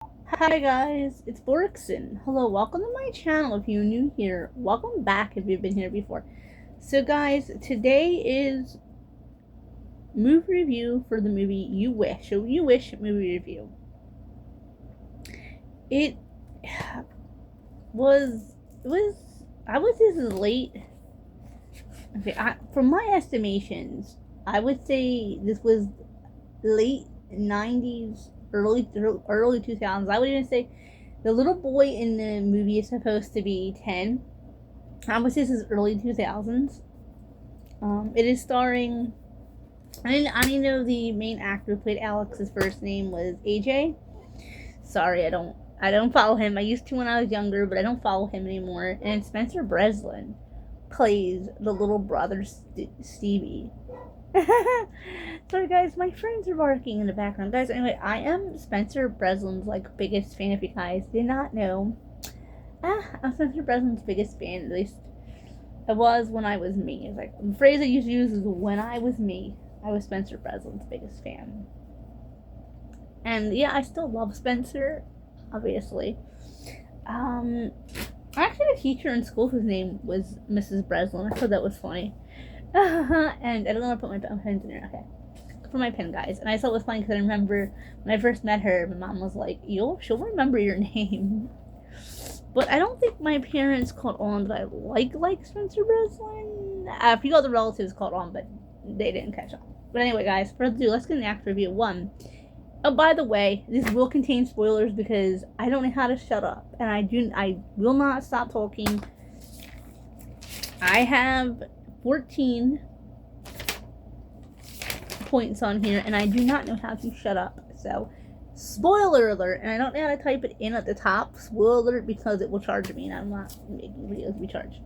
Hi guys, it's Borkson. Hello, welcome to my channel if you're new here. Welcome back if you've been here before. So guys, today is movie review for the movie You Wish. So You Wish movie review. It was I was this late. Okay, from my estimations, I would say this was late 90s, early 2000s. I would even say the little boy in the movie is supposed to be 10. I would say this is early 2000s. It is starring. I didn't know the main actor who played Alex. His first name was AJ. Sorry, I don't follow him. I used to when I was younger, but I don't follow him anymore. And Spencer Breslin plays the little brother Stevie. Sorry guys, my friends are barking in the background. Guys, anyway, I am Spencer Breslin's biggest fan. If you guys did not know, I'm Spencer Breslin's biggest fan. At least I was when I was me. It's like the phrase I used to use is when I was me. I was Spencer Breslin's biggest fan. And yeah, I still love Spencer, obviously. I actually had a teacher in school whose name was Mrs. Breslin. I thought that was funny. And I don't know how to put my pens in there. Okay. For my pen, guys. And I thought it was funny because I remember when I first met her, my mom was like, she'll remember your name. But I don't think my parents caught on that I like Spencer Breslin. A few other relatives caught on, but they didn't catch on. But anyway, guys, for ado, let's get an actor review. One. Oh, by the way, this will contain spoilers because I don't know how to shut up, and I will not stop talking. I have 14 points on here, and I do not know how to shut up. So, spoiler alert, and I don't know how to type it in at the top. Spoiler alert because it will charge me, and I'm not making videos to be charged.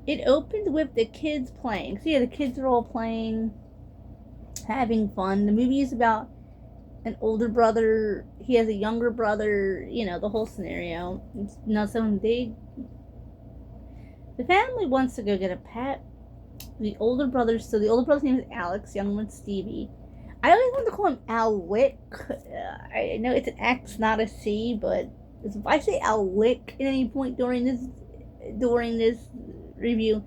It opens with the kids playing. So yeah, the kids are all playing, having fun. The movie is about an older brother. He has a younger brother. You know the whole scenario. It's not so big. The family wants to go get a pet. The older brother's name is Alex. The younger one's Stevie. I always want to call him Alwick. I know it's an X, not a C, but if I say Alwick at any point during this review,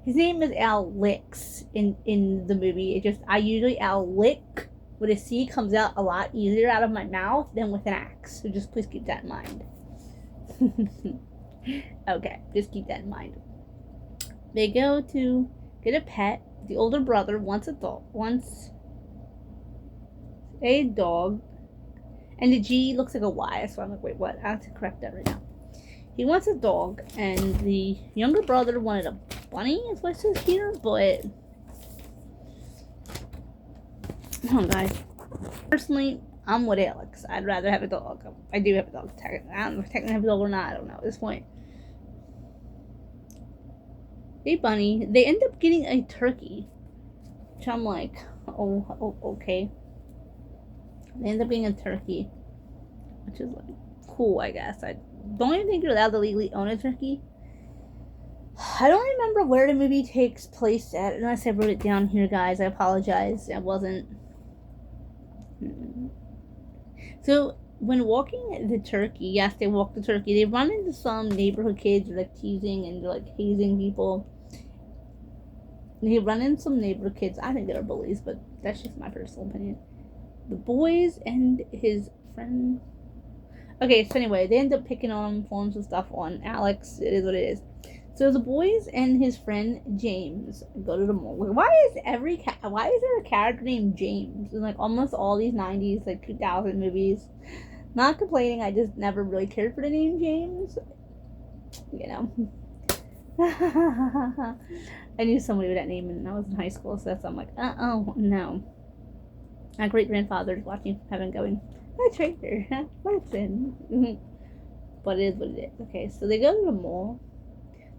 his name is Alex in the movie. I usually Alwick with a C comes out a lot easier out of my mouth than with an X. So just please keep that in mind. Okay, just keep that in mind. They go to get a pet. The older brother wants a dog. And the G looks like a Y, so I'm like, wait, what? I have to correct that right now. He wants a dog, and the younger brother wanted a bunny, is what it says here, but come on, guys. Personally, I'm with Alex. I'd rather have a dog. I do have a dog. I don't know if I technically have a dog or not. I don't know at this point. A bunny. They end up getting a turkey, which I'm like, oh, okay. They end up getting a turkey, which is like cool, I guess. I don't even think you're allowed to legally own a turkey. I don't remember where the movie takes place at, unless I wrote it down here, guys. I apologize. I wasn't. So when walking the turkey, yes, they walk the turkey. They run into some neighborhood kids who are like teasing and they're like hazing people. They run into some neighborhood kids. I think they're bullies, but that's just my personal opinion. The boys and his friend. Okay, so anyway, they end up picking on forms of stuff on Alex. It is what it is. So the boys and his friend James go to the mall. Why is there a character named James in like almost all these 90s, like 2000 movies? Not complaining, I just never really cared for the name James. You know. I knew somebody with that name when I was in high school, so I'm like, oh no. My great grandfather's watching heaven going, a traitor, listen. But it is what it is. Okay, so they go to the mall.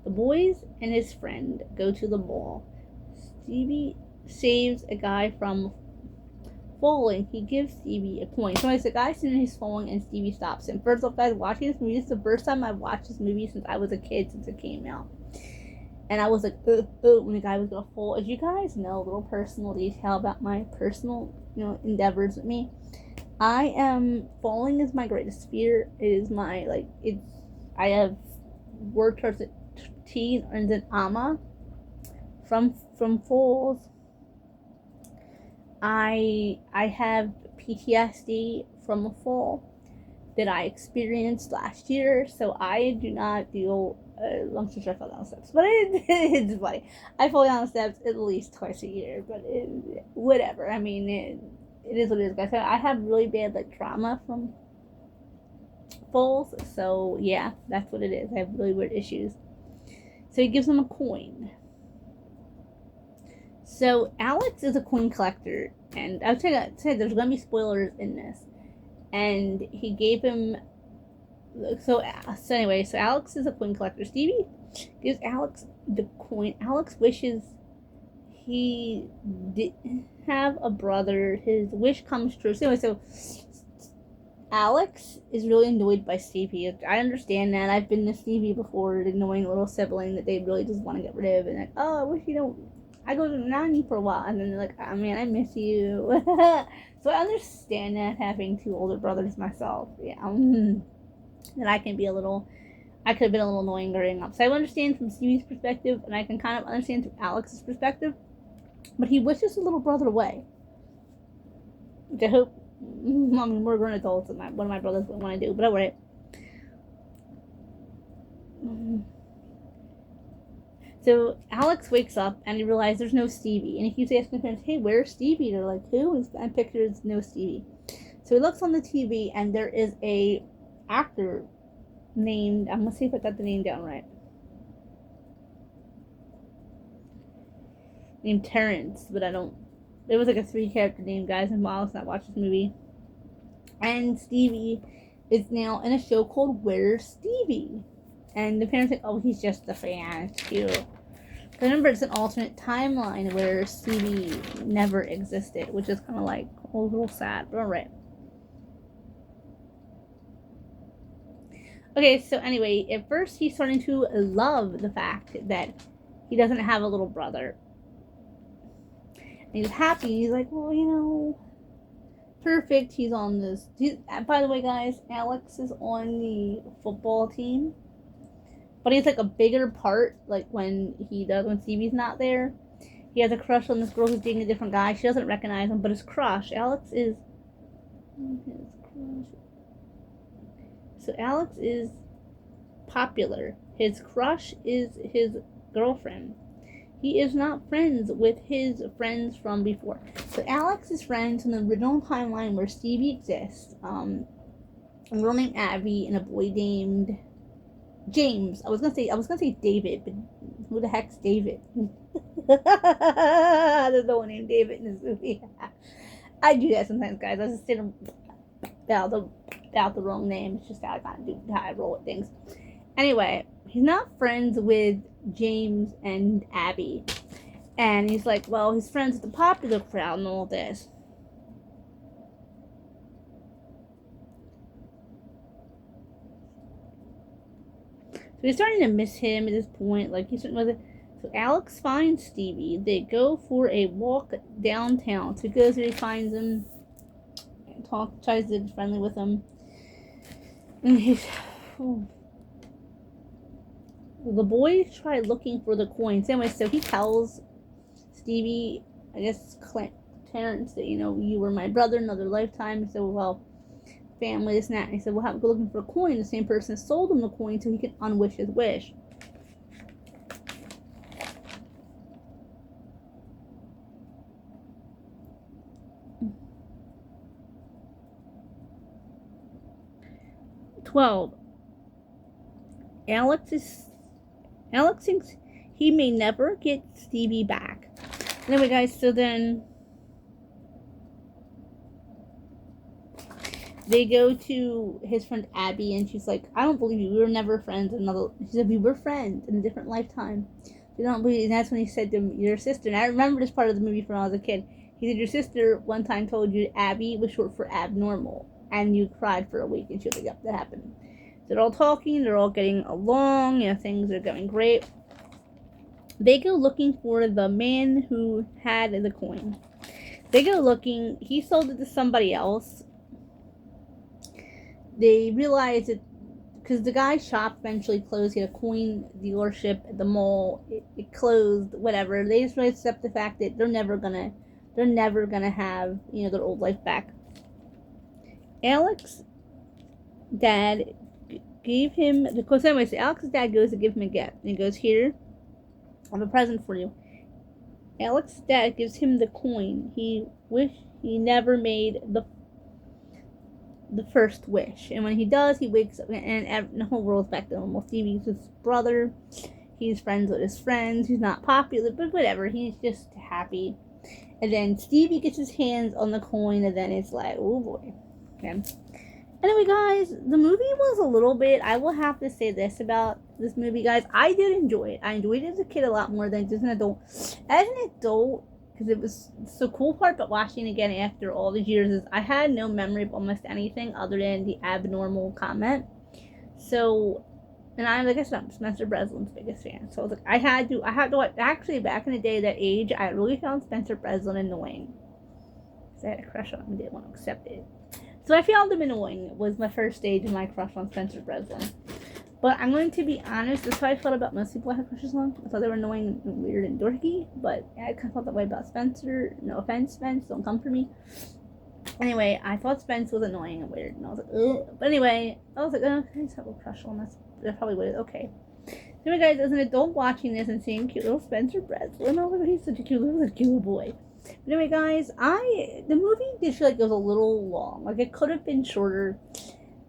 The boys and his friend go to the mall. Stevie saves a guy from falling. He gives Stevie a coin. So it's a guy sitting he's falling and Stevie stops him. First off, guys, watching this movie, this is the first time I've watched this movie since I was a kid, since it came out. And I was like, when the guy was gonna fall. As you guys know, a little personal detail about my personal, endeavors with me. I am falling is my greatest fear. It is my I have word towards it T and then ama from falls. I have PTSD from a fall that I experienced last year, so I do not deal. Long story short, I fall down the steps, but it's funny. I fall down the steps at least twice a year, but whatever. I mean, it is what it is, guys. I have really bad trauma from falls, so yeah, that's what it is. I have really weird issues. So he gives him a coin. So Alex is a coin collector, and I would say there's gonna be spoilers in this. And he gave him so Alex is a coin collector. Stevie gives Alex the coin. Alex wishes he did have a brother. His wish comes true. So Alex is really annoyed by Stevie. I understand that. I've been to Stevie before, the annoying little sibling that they really just want to get rid of, and oh, I wish you don't. I go to Nani for a while, and then they're like, oh man, I miss you. So I understand that, having two older brothers myself. Yeah. That I can be I could have been a little annoying growing up. So I understand from Stevie's perspective, and I can kind of understand from Alex's perspective. But he wishes his little brother away. Which I hope, we're grown adults, and one of my brothers wouldn't want to do, but alright. So Alex wakes up and he realizes there's no Stevie, and he keeps asking his parents, "Hey, where's Stevie?" They're like, "Who?" And pictures no Stevie. So he looks on the TV, and there is a actor named, I'm gonna see if I got the name down right. Named Terrence, but I don't. There was a 3-character name, guys, and Miles not watch this movie. And Stevie is now in a show called Where's Stevie? And the parents think, oh, he's just a fan. It's cute. Remember, it's an alternate timeline where Stevie never existed, which is kind of a little sad, but alright. Okay, so anyway, at first he's starting to love the fact that he doesn't have a little brother. And he's happy. He's like, well, perfect. He's on this. By the way, guys, Alex is on the football team. But he's a bigger part, when Stevie's not there. He has a crush on this girl who's dating a different guy. She doesn't recognize him, but his crush, Alex is popular. His crush is his girlfriend. He is not friends with his friends from before. So Alex is friends in the original timeline where Stevie exists. A girl named Abby and a boy named James. I was gonna say David, but who the heck's David? There's no one named David in this movie. I do that sometimes, guys. I just sit without the wrong name. It's just how I roll with things. Anyway, he's not friends with James and Abby, and he's like, well, he's friends with the popular crowd and all this. So he's starting to miss him at this point. So Alex finds Stevie. They go for a walk downtown. So he goes there, he finds him, and tries to be friendly with him. And the boys try looking for the coins. Anyway, so he tells Stevie, I guess Terrence, that you were my brother in another lifetime. So well, family, this and that. And he said, we'll have to go looking for a coin. The same person sold him the coin so he could unwish his wish. Alex thinks he may never get Stevie back. Anyway, guys, so then they go to his friend Abby, and she's like, I don't believe you. We were never friends. She said, we were friends in a different lifetime. You don't believe. And that's when he said to your sister, and I remember this part of the movie from when I was a kid. He said, your sister one time told you Abby was short for abnormal, and you cried for a week. And she was like, yep, that happened. They're all talking. They're all getting along. Things are going great. They go looking for the man who had the coin. They go looking. He sold it to somebody else. they realize that because the guy's shop eventually closed, he had a coin dealership at the mall. It closed, whatever. They just really accept the fact that they're never gonna have their old life back. Alex's dad gave him the course. Anyways, Alex's dad goes to give him a gift, and he goes, "Here, I have a present for you." Alex's dad gives him the coin. He wished he never made the first wish, and when he does, he wakes up and the whole world's back to normal. Stevie's his brother. He's friends with his friends. He's not popular, but whatever. He's just happy. And then Stevie gets his hands on the coin, and then it's like, oh boy. Okay. Anyway, guys, the movie was a little bit. I will have to say this about this movie, guys. I did enjoy it. I enjoyed it as a kid a lot more than just an adult. As an adult, because it was the cool part about watching it again after all these years is I had no memory of almost anything other than the abnormal comment. So, and I'm, like I said, I'm Spencer Breslin's biggest fan. So I was like, I had to actually, back in the day, that age, I really found Spencer Breslin annoying. Because I had a crush on him and didn't want to accept it. So I found him annoying. It was my first stage of my crush on Spencer Breslin. But I'm going to be honest, that's how I felt about most people I had crushes on. I thought they were annoying and weird and dorky, but I kind of felt that way about Spencer. No offense, Spence, don't come for me. Anyway, I thought Spence was annoying and weird, and I was like, ugh. But anyway, I was like, oh, I just have a crush on this. That's probably what it is. Okay. Anyway, guys, as an adult watching this and seeing cute little Spencer Breslin, I was like, he's such a cute little boy. But anyway, guys, the movie did feel like it was a little long. Like, it could have been shorter.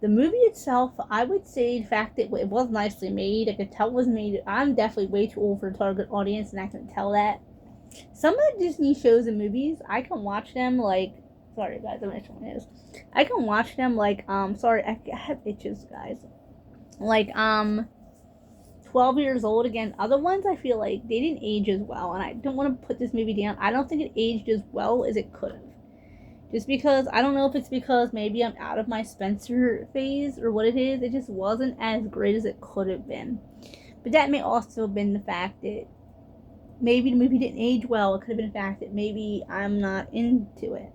The movie itself, I would say, the fact that it was nicely made, I could tell it was made. I'm definitely way too old for a target audience, and I can tell that. Some of the Disney shows and movies, I can watch them like, sorry guys, I don't know which one it is. I can watch them like, sorry, I have itches, guys. Like, 12 years old again. Other ones, I feel like they didn't age as well, and I don't want to put this movie down. I don't think it aged as well as it could have. Just because, I don't know if it's because maybe I'm out of my Spencer phase or what it is. It just wasn't as great as it could have been. But that may also have been the fact that maybe the movie didn't age well. It could have been the fact that maybe I'm not into it.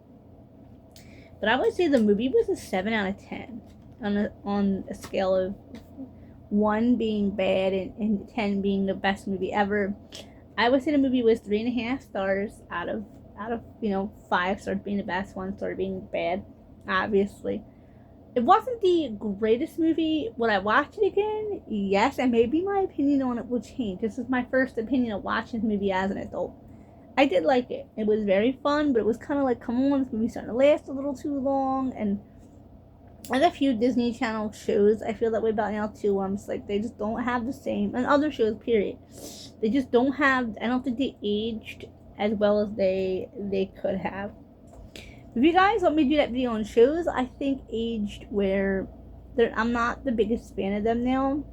But I would say the movie was a 7 out of 10 on a scale of 1 being bad and 10 being the best movie ever. I would say the movie was 3.5 stars out of 5 stars being the best, 1 star being bad, obviously. It wasn't the greatest movie. Would I watch it again? Yes, and maybe my opinion on it will change. This is my first opinion of watching this movie as an adult. I did like it. It was very fun, but it was kind of like, come on, this movie's starting to last a little too long, and there's a few Disney Channel shows I feel that way about now too, where I'm just like, they just don't have the same, and other shows, period. They just don't have, I don't think they aged as well as they could have. If you guys want me to do that video on shows I think aged where I'm not the biggest fan of them now.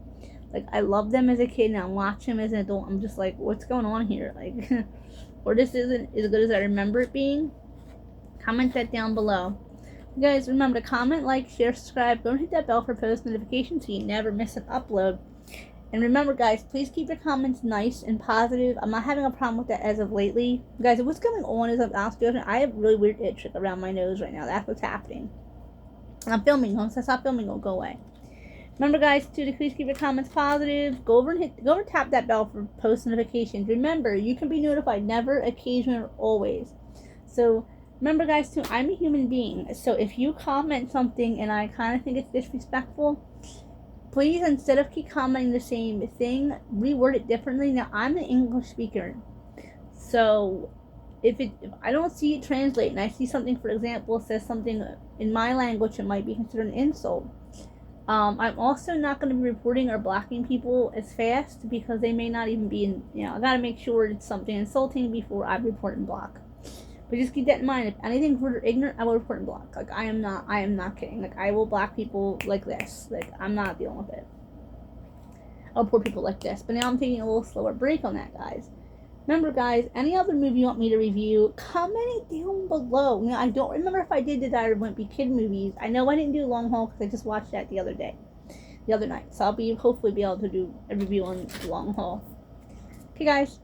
Like, I love them as a kid, and I watch them as an adult, I'm just like, what's going on here? Like, or this isn't as good as I remember it being. Comment that down below. You guys, remember to comment, like, share, subscribe. Don't hit that bell for post notifications so you never miss an upload. And remember, guys, please keep your comments nice and positive. I'm not having a problem with that as of lately. Guys, what's going on is I have really weird itch around my nose right now. That's what's happening. And I'm filming. Once I stop filming, it'll go away. Remember, guys, to please keep your comments positive. Go over and tap that bell for post notifications. Remember, you can be notified never, occasionally, or always. So remember, guys, too, I'm a human being. So if you comment something and I kind of think it's disrespectful, please, instead of keep commenting the same thing, reword it differently. Now, I'm an English speaker, so if I don't see it translate and I see something, for example, says something in my language, it might be considered an insult. I'm also not going to be reporting or blocking people as fast because they may not even be I got to make sure it's something insulting before I report and block. But just keep that in mind. If anything's rude or ignorant, I will report and block. Like, I am not kidding. Like, I will block people like this. Like, I'm not dealing with it. I'll report people like this. But now I'm taking a little slower break on that, guys. Remember, guys, any other movie you want me to review, comment it down below. Now, I don't remember if I did the Diary of a Wimpy Kid movies. I know I didn't do Long Haul because I just watched that the other night. So I'll hopefully be able to do a review on Long Haul. Okay, guys.